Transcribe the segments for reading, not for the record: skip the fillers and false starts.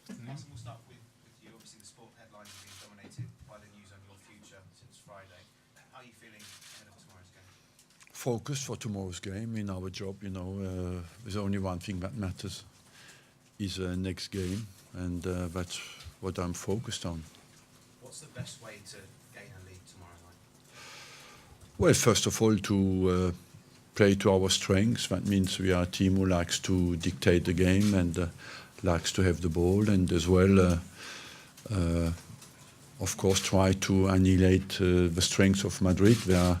Arsene, we'll start with you. Obviously, the sport headlines have been dominated by the news on your future since Friday. How are you feeling ahead of tomorrow's game? Focus for tomorrow's game in our job. There's only one thing that matters: is next game, and that's what I'm focused on. What's the best way to gain a lead tomorrow night? Well, first of all, to play to our strengths. That means we are a team who likes to dictate the game and likes to have the ball, and as well, of course, try to annihilate the strengths of Madrid. They are a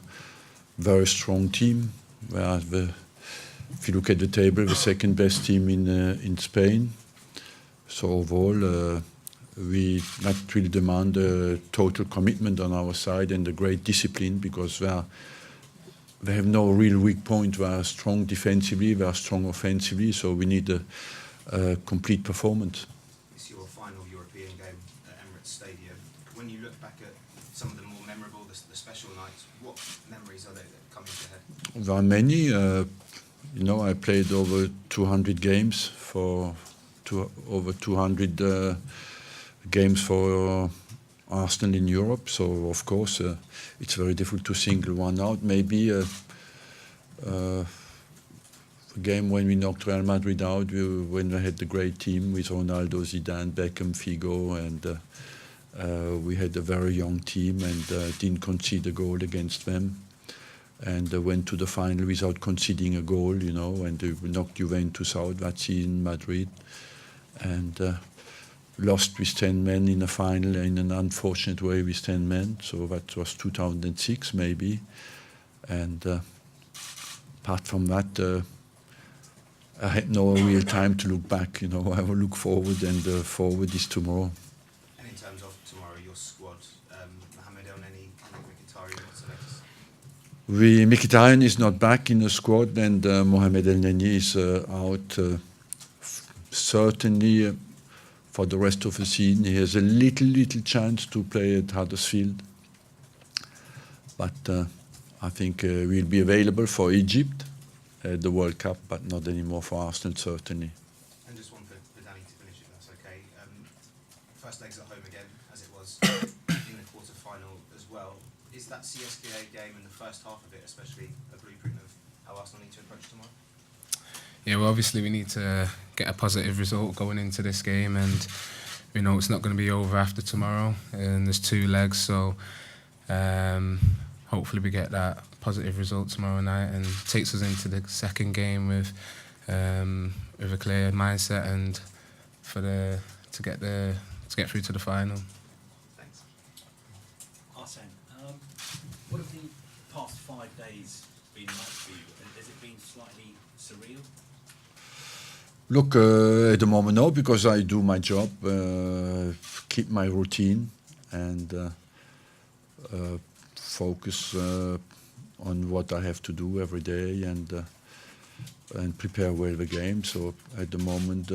very strong team. They are if you look at the table, the second best team in Spain. So overall, that will demand a total commitment on our side and a great discipline, because they have no real weak point. They are strong defensively, they are strong offensively, so we need a complete performance. It's your final European game at Emirates Stadium. When you look back at some of the more memorable, the special nights, what memories are there that come into your head? There are many. I played over 200 games over 200 games for Arsenal in Europe. So of course it's very difficult to single one out. Maybe a game when we knocked Real Madrid out, when we had the great team with Ronaldo, Zidane, Beckham, Figo, and we had a very young team and didn't concede a goal against them. And went to the final without conceding a goal, and we knocked Juventus out that season in Madrid. And lost with 10 men in a final in an unfortunate way with 10 men. So that was 2006 maybe. And apart from that, I had no real time to look back. I will look forward, and forward is tomorrow. And in terms of tomorrow, your squad, Mohamed El Neni, Mkhitaryan, what's the latest? Mkhitaryan is not back in the squad, and Mohamed El Neni is out certainly for the rest of the season. He has a little chance to play at Huddersfield, but I think we'll be available for Egypt at the World Cup, but not anymore for Arsenal, certainly. And just one for Danny to finish, if that's okay. First leg's at home again, as it was in the quarter-final as well. Is that CSKA game in the first half of it especially a blueprint of how Arsenal need to approach tomorrow? Yeah, well, obviously we need to get a positive result going into this game, and it's not going to be over after tomorrow, and there's 2 legs, so hopefully we get that positive result tomorrow night and takes us into the second game with a clear mindset and to get through to the final. Thanks. Arsene, what have the past 5 days been like for you? Has it been slightly surreal? Look, at the moment, no, because I do my job, keep my routine, and focus on what I have to do every day, and prepare well the game. So at the moment,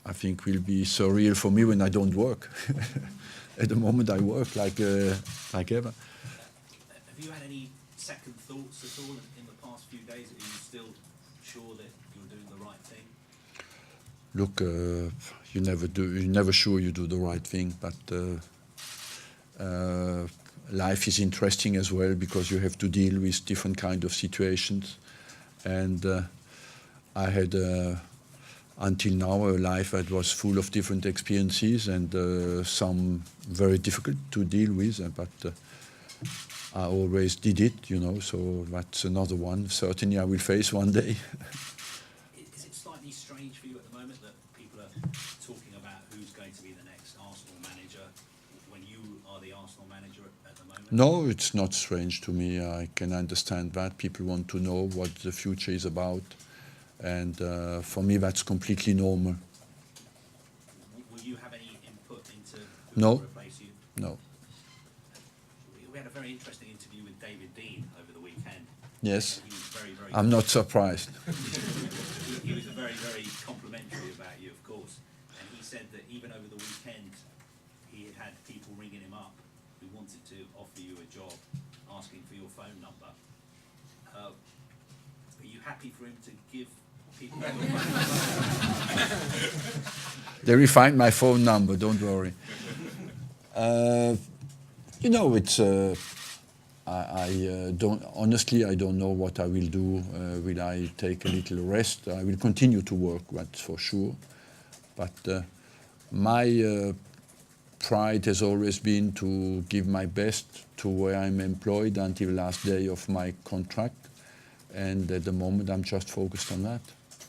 I think will be surreal for me when I don't work. At the moment, I work like ever. Have you had any second thoughts at all in the past few days? Are you still sure that you're doing the right thing? Look, you're never sure you do the right thing, but life is interesting as well, because you have to deal with different kind of situations, and I had until now a life that was full of different experiences, and some very difficult to deal with, but I always did it, so that's another one. Certainly I will face one day. Is it slightly strange for you at the moment that people are talking about who's going to be the next Arsenal manager when you are the Arsenal manager at the moment? No, it's not strange to me. I can understand that. People want to know what the future is about, and for me that's completely normal. Will you have any input into who No. will replace you? No. We had a very interesting interview with David Dean over the weekend. Yes. He was very, very I'm not surprised. he was very, very complimentary about you, of course. And he said that even over the weekend, he had people ringing him up who wanted to offer you a job, asking for your phone number. Are you happy for him to give people your phone number? They will find my phone number, don't worry. You know, it's. I don't honestly. I don't know what I will do. Will I take a little rest? I will continue to work, that's for sure. But my pride has always been to give my best to where I'm employed until the last day of my contract. And at the moment, I'm just focused on that.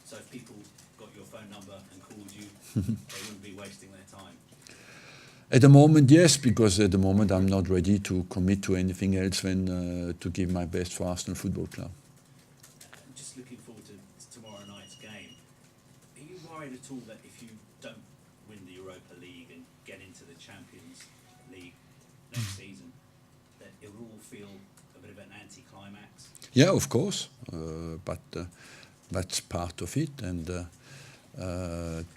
So if people got your phone number and called you, they wouldn't be wasting their time? At the moment, yes, because at the moment I'm not ready to commit to anything else than to give my best for Arsenal Football Club. I'm just looking forward to tomorrow night's game. Are you worried at all that if you don't win the Europa League and get into the Champions League next season, that it will all feel a bit of an anticlimax? Yeah, of course, but that's part of it, and it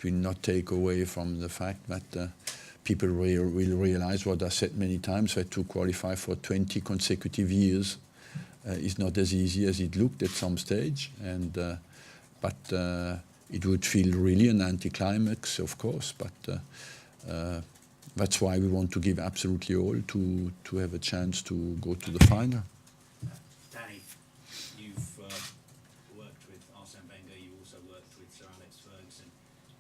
will not take away from the fact that people will realize what I said many times, that to qualify for 20 consecutive years is not as easy as it looked at some stage, and but it would feel really an anticlimax, of course, but that's why we want to give absolutely all to have a chance to go to the final. Danny, you've worked with Arsene Wenger, you also worked with Sir Alex Ferguson.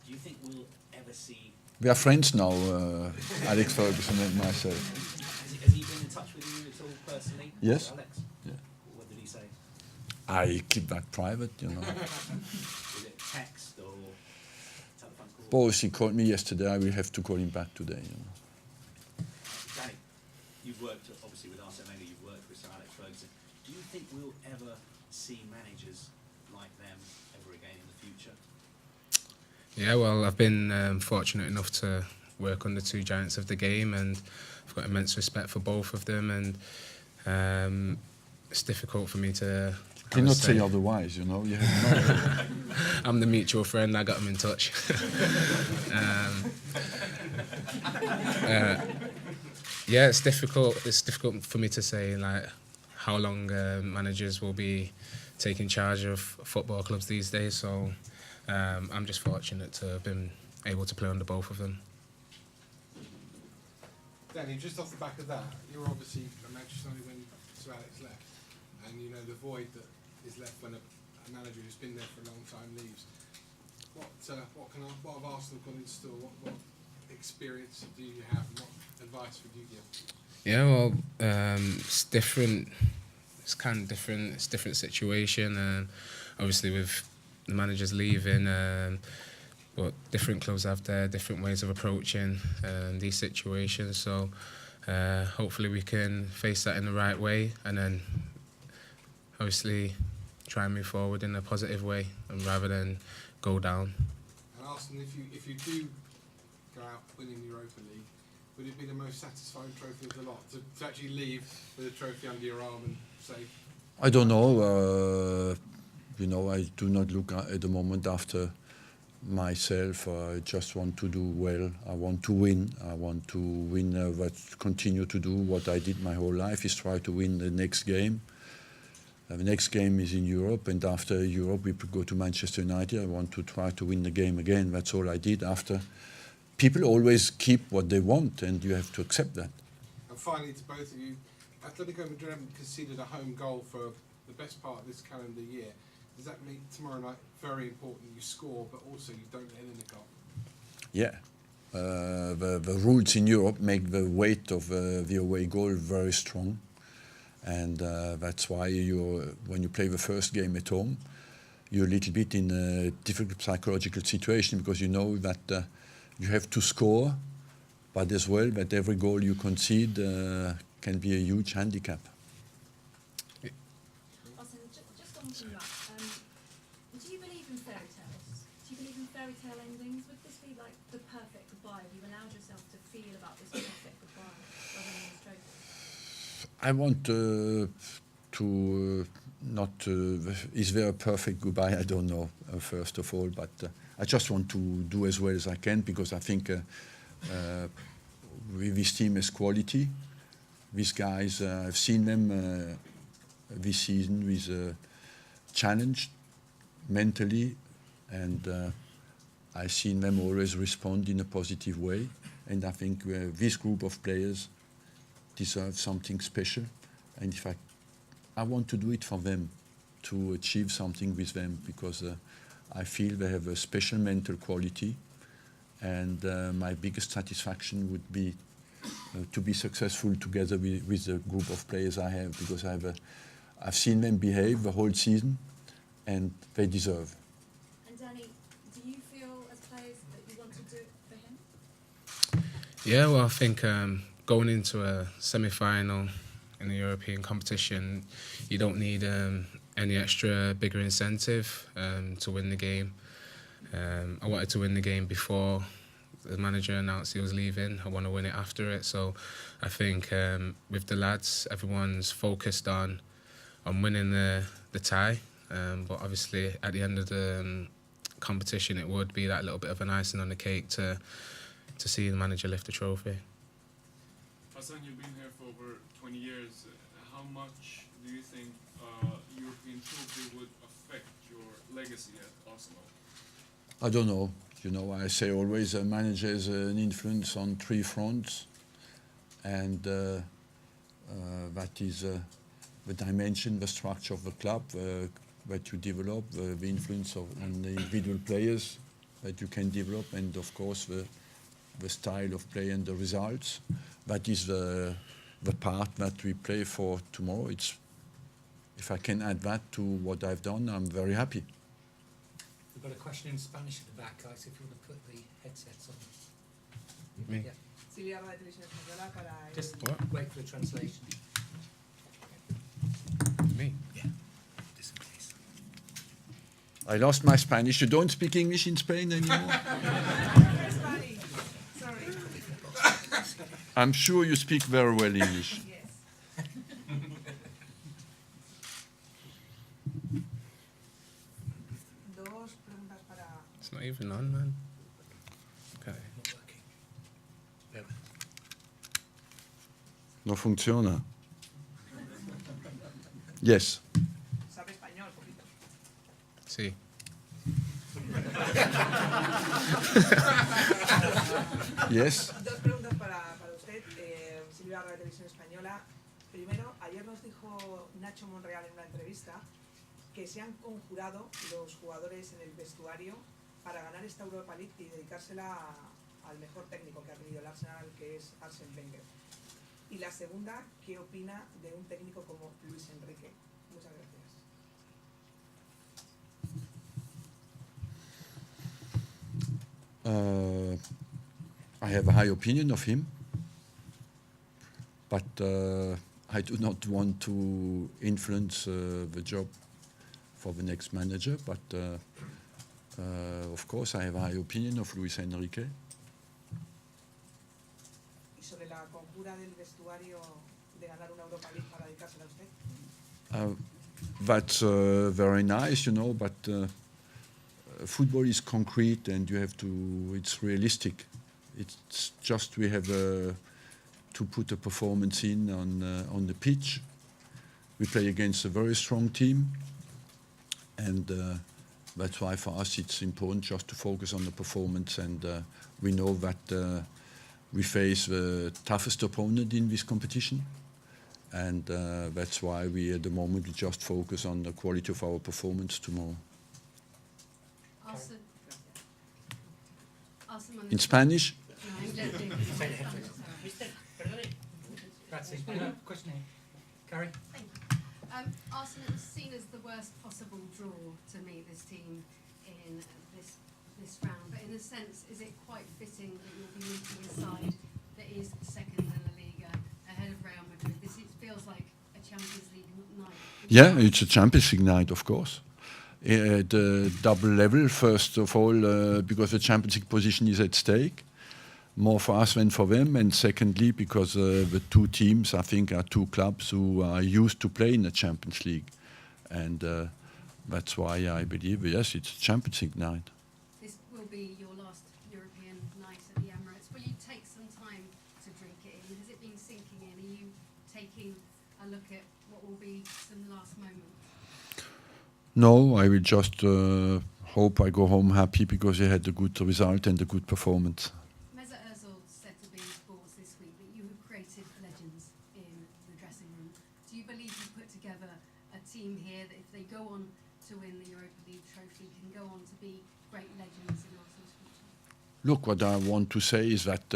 Do you think we'll ever see... We are friends now, Alex Ferguson and myself. Has he been in touch with you at all personally? Yes. Alex? Yeah. What did he say? I keep that private, you know. Was it text or telephone call? Both, he called me yesterday, I will have to call him back today, you know. Danny, you've worked obviously with Arsene Wenger, you've worked with Sir Alex Ferguson. Do you think we'll ever see managers like them ever again in the future? Yeah, well, I've been fortunate enough to work under two giants of the game, and I've got immense respect for both of them, and it's difficult for me to... Do not say otherwise, you know. You have no... I'm the mutual friend, I got him in touch. Yeah, it's difficult. It's difficult for me to say like how long managers will be taking charge of football clubs these days. So I'm just fortunate to have been able to play under both of them. Danny, just off the back of that, you were obviously at Manchester United when Sir Alex left, and you know the void that is left when a manager who's been there for a long time leaves. What have Arsenal got in store? What experience do you have? What advice would you give? Yeah, well, it's different. It's kind of different. It's a different situation, and obviously with the managers leaving, but different clubs have their different ways of approaching these situations. So hopefully we can face that in the right way, and then obviously try and move forward in a positive way, and rather than go down. And Arsenal, if you do go out winning the Europa League, would it be the most satisfying trophy of the lot to actually leave with a trophy under your arm and say? I don't know. You know, I do not look at the moment after myself. I just want to do well. I want to win. I want to win. Continue to do what I did my whole life, is try to win the next game. The next game is in Europe, and after Europe we go to Manchester United. I want to try to win the game again. That's all I did. After, people always keep what they want, and you have to accept that. And finally, to both of you, Atletico Madrid haven't conceded a home goal for the best part of this calendar year. Does that make tomorrow night very important? You score, but also you don't let in a goal. Yeah. The rules in Europe make the weight of the away goal very strong. And that's why when you play the first game at home, you're a little bit in a difficult psychological situation, because you know that you have to score, but as well that every goal you concede can be a huge handicap. Arsene, just on from that, do you believe in fairy tales? Do you believe in fairy tale endings? Would this be like the perfect goodbye? Have you allowed yourself to feel about this perfect goodbye rather than this trophy? I want to not. Is there a perfect goodbye? I don't know. First of all, but I just want to do as well as I can, because I think this team has quality. These guys, I've seen them this season with challenged mentally, and I've seen them always respond in a positive way, and I think this group of players deserve something special. And if I want to do it for them, to achieve something with them, because I feel they have a special mental quality, and my biggest satisfaction would be to be successful together with the group of players I have, because I've seen them behave the whole season, and they deserve. And Danny, do you feel as players that you want to do it for him? Yeah, well, I think going into a semi-final in the European competition, you don't need any extra bigger incentive to win the game. I wanted to win the game before the manager announced he was leaving. I want to win it after it. So I think with the lads, everyone's focused on winning the tie. But obviously at the end of the competition, it would be that little bit of an icing on the cake to see the manager lift the trophy. Arsene, you've been here for over 20 years. How much do you think European trophy would affect your legacy at Arsenal? I don't know. You know, I say always a manager has an influence on 3 fronts, and that is the dimension, the structure of the club that you develop, the influence on the individual players that you can develop, and of course the style of play and the results. That is the part that we play for tomorrow. If I can add that to what I've done, I'm very happy. We've got a question in Spanish at the back, guys, if you want to put the headsets on. Me? Yeah. Silvia de Televisión Española para el... Just What? wait for the translation. Me? Yeah. Just in case. I lost my Spanish. You don't speak English in Spain anymore? Spanish. Sorry. I'm sure you speak very well English. Yes. Dos preguntas para... It's not even on, man. Okay. Not working. Bear with. No funciona. Yes. Sabe español, poquito. Sí. Yes. Dos preguntas para usted, Silvia de Televisión Española. Primero, ayer nos dijo Nacho Monreal en una entrevista que se han conjurado los jugadores en el vestuario para ganar esta Europa League y dedicársela al mejor técnico que ha tenido el Arsenal, que es Arsene Wenger. Y la segunda, ¿qué opina de un técnico como Luis Enrique? Muchas gracias. I have a high opinion of him, but I do not want to influence the job for the next manager. But of course, I have a high opinion of Luis Enrique. Y sobre la conjura del vestuario de ganar una Europa League para dedicársela a usted. That's very nice, you know, but football is concrete and you have to, it's realistic. It's just we have to put a performance in on the pitch. We play against a very strong team, and that's why for us it's important just to focus on the performance, and we know that we face the toughest opponent in this competition, and that's why we at the moment we just focus on the quality of our performance tomorrow. Arsene, In Spanish? Grazie. Question here. Carrie? Thank you. Arsene, it was seen as the worst possible draw to me, this team in this round. But in a sense, is it quite fitting that you'll be meeting a side that is second in La Liga ahead of Real Madrid? This feels like a Champions League night. Yeah, it's a Champions League night, of course. At the double level, first of all, because the Champions League position is at stake, more for us than for them, and secondly, because the two teams, I think, are two clubs who are used to play in the Champions League, and that's why I believe, yes, it's a Champions League night. This will be your last European night at the Emirates. Will you take some time to drink it in? Has it been sinking in? Are you taking a look at what will be some last moments? No, I will just hope I go home happy because I had a good result and a good performance. Mesut Ozil said to beIN Sports this week that you have created legends in the dressing room. Do you believe you put together a team here that if they go on to win the Europa League trophy can go on to be great legends in Arsenal's future? Look, what I want to say is that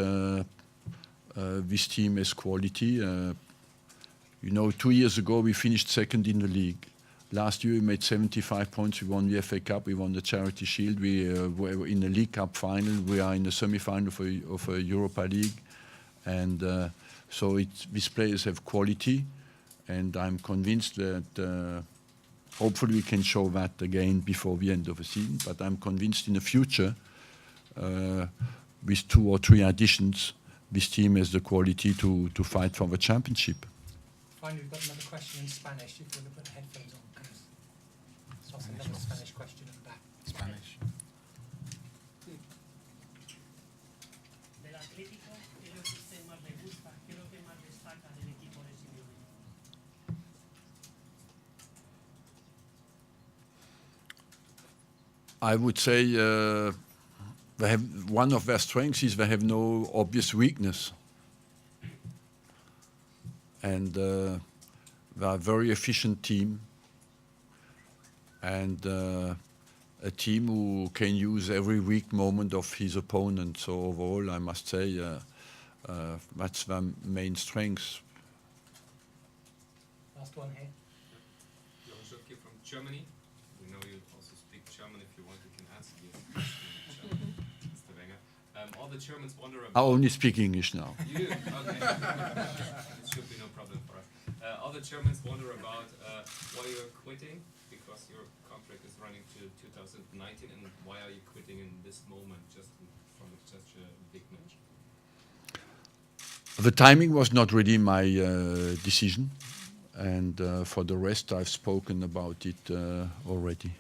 this team has quality. 2 years ago we finished second in the league. Last year we made 75 points. We won the FA Cup. We won the Charity Shield. We were in the League Cup final. We are in the semi-final of a Europa League, and so these players have quality, and I'm convinced that hopefully we can show that again before the end of the season. But I'm convinced in the future, with 2 or 3 additions, this team has the quality to fight for the championship. Finally, we've got another question in Spanish. If you want to put the headphones on, please. So I'll another Spanish question at the back. Spanish. Del Atlético, ¿qué es lo que usted más le gusta? ¿Qué es lo que más destaca del equipo de Simeone? I would say one of their strengths is they have no obvious weakness. And they are a very efficient team, and a team who can use every weak moment of his opponent. So overall, I must say that's their main strength. Last one here. Jochen Schöpke from Germany. We know you also speak German. If you want, you can answer this question in German, Mr. Wenger. All the Germans wonder I about... only speak English now. You? Okay. It should be no problem for us. All the Germans wonder about why you're quitting, because your contract is running to 2019, and why are you quitting in this moment, just from such a big match? The timing was not really my decision, and for the rest, I've spoken about it already.